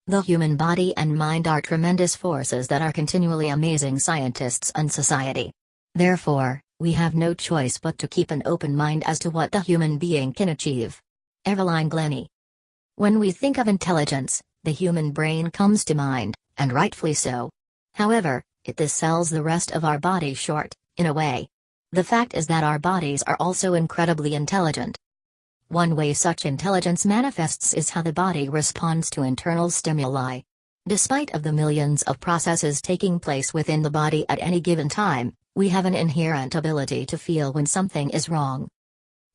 The human body and mind are tremendous forces that are continually amazing scientists and society. Therefore, we have no choice but to keep an open mind as to what the human being can achieve. Eveline Glennie. When we think of intelligence, the human brain comes to mind, and rightfully so. However, this sells the rest of our body short, in a way. The fact is that our bodies are also incredibly intelligent. One way such intelligence manifests is how the body responds to internal stimuli. Despite of the millions of processes taking place within the body at any given time, we have an inherent ability to feel when something is wrong.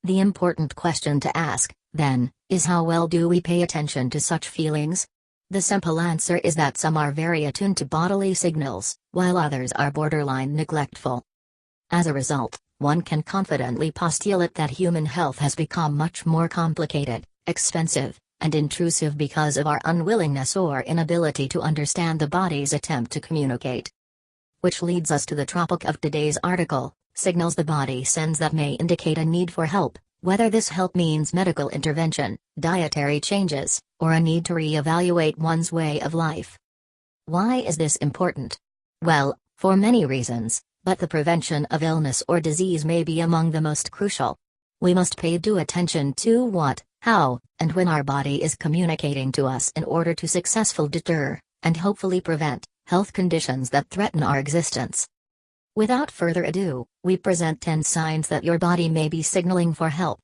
The important question to ask, then, is how well do we pay attention to such feelings? The simple answer is that some are very attuned to bodily signals, while others are borderline neglectful. As a result, one can confidently postulate that human health has become much more complicated, expensive, and intrusive because of our unwillingness or inability to understand the body's attempt to communicate. Which leads us to the topic of today's article: signals the body sends that may indicate a need for help, whether this help means medical intervention, dietary changes, or a need to re-evaluate one's way of life. Why is this important? Well, for many reasons, but the prevention of illness or disease may be among the most crucial. We must pay due attention to what, how, and when our body is communicating to us in order to successfully deter, and hopefully prevent, health conditions that threaten our existence. Without further ado, we present 10 signs that your body may be signaling for help.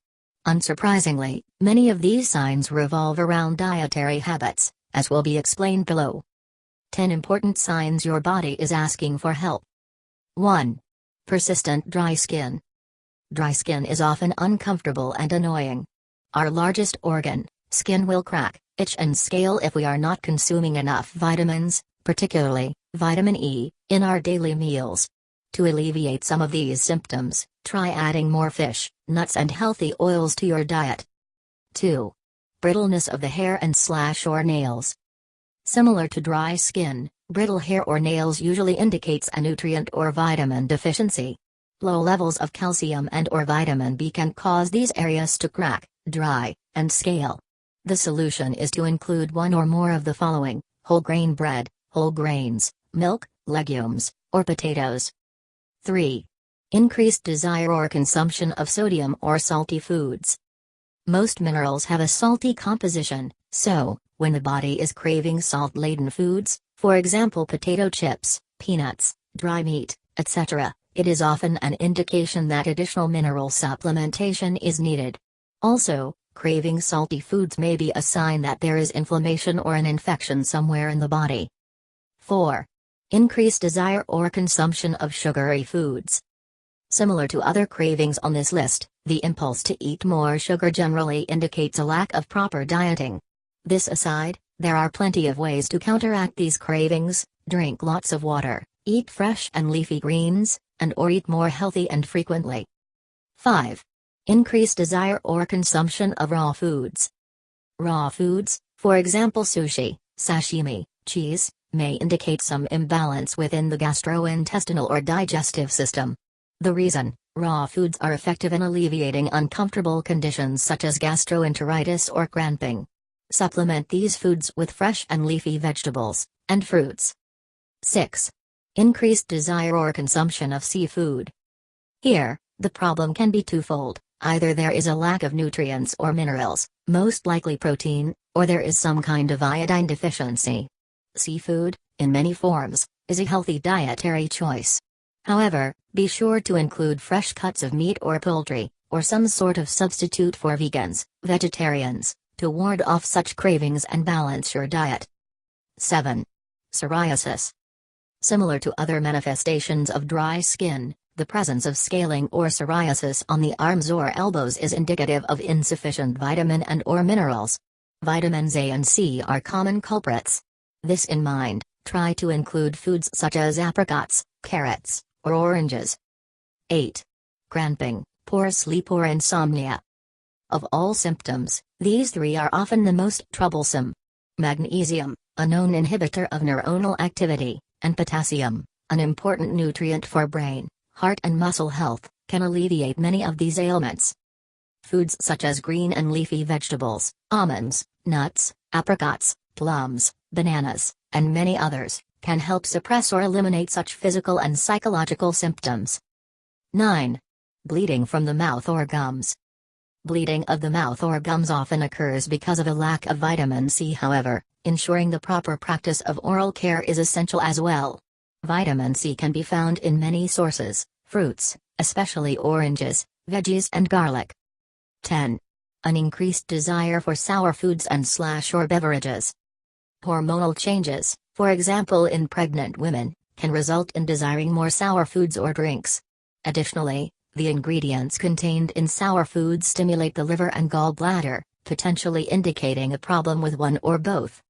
Unsurprisingly, many of these signs revolve around dietary habits, as will be explained below. 10 important signs your body is asking for help. 1. Persistent dry skin. Dry skin is often uncomfortable and annoying. Our largest organ, skin, will crack, itch, and scale if we are not consuming enough vitamins, particularly vitamin E, in our daily meals. To alleviate some of these symptoms, try adding more fish, nuts, and healthy oils to your diet. 2. Brittleness of the hair and/or nails. Similar to dry skin, brittle hair or nails usually indicates a nutrient or vitamin deficiency. Low levels of calcium and/or vitamin B can cause these areas to crack, dry, and scale. The solution is to include one or more of the following: whole grain bread, whole grains, milk, legumes, or potatoes. 3. Increased desire or consumption of sodium or salty foods. Most minerals have a salty composition, so, when the body is craving salt-laden foods, for example potato chips, peanuts, dry meat, etc., it is often an indication that additional mineral supplementation is needed. Also, craving salty foods may be a sign that there is inflammation or an infection somewhere in the body. 4. Increased desire or consumption of sugary foods. Similar to other cravings on this list, the impulse to eat more sugar generally indicates a lack of proper dieting. This aside, there are plenty of ways to counteract these cravings: drink lots of water, eat fresh and leafy greens, and/or eat more healthy and frequently. 5. Increased desire or consumption of raw foods. Raw foods, for example sushi, sashimi, cheese, may indicate some imbalance within the gastrointestinal or digestive system. The reason: raw foods are effective in alleviating uncomfortable conditions such as gastroenteritis or cramping. Supplement these foods with fresh and leafy vegetables, and fruits. 6. Increased desire or consumption of seafood. Here, the problem can be twofold: either there is a lack of nutrients or minerals, most likely protein, or there is some kind of iodine deficiency. Seafood, in many forms, is a healthy dietary choice. However, be sure to include fresh cuts of meat or poultry, or some sort of substitute for vegans, vegetarians, to ward off such cravings and balance your diet. 7. Psoriasis. Similar to other manifestations of dry skin, the presence of scaling or psoriasis on the arms or elbows is indicative of insufficient vitamin and/or minerals. Vitamins A and C are common culprits. This in mind, try to include foods such as apricots, carrots, or oranges. 8. Cramping, poor sleep or insomnia. Of all symptoms, these 3 are often the most troublesome. Magnesium, a known inhibitor of neuronal activity, and potassium, an important nutrient for brain, heart and muscle health, can alleviate many of these ailments. Foods such as green and leafy vegetables, almonds, nuts, apricots, plums, bananas, and many others, can help suppress or eliminate such physical and psychological symptoms. 9. Bleeding from the mouth or gums. Bleeding of the mouth or gums often occurs because of a lack of vitamin C. However, ensuring the proper practice of oral care is essential as well. Vitamin C can be found in many sources: fruits, especially oranges, veggies and garlic. 10. An increased desire for sour foods and/or beverages. Hormonal changes, for example in pregnant women, can result in desiring more sour foods or drinks. Additionally, the ingredients contained in sour foods stimulate the liver and gallbladder, potentially indicating a problem with one or both.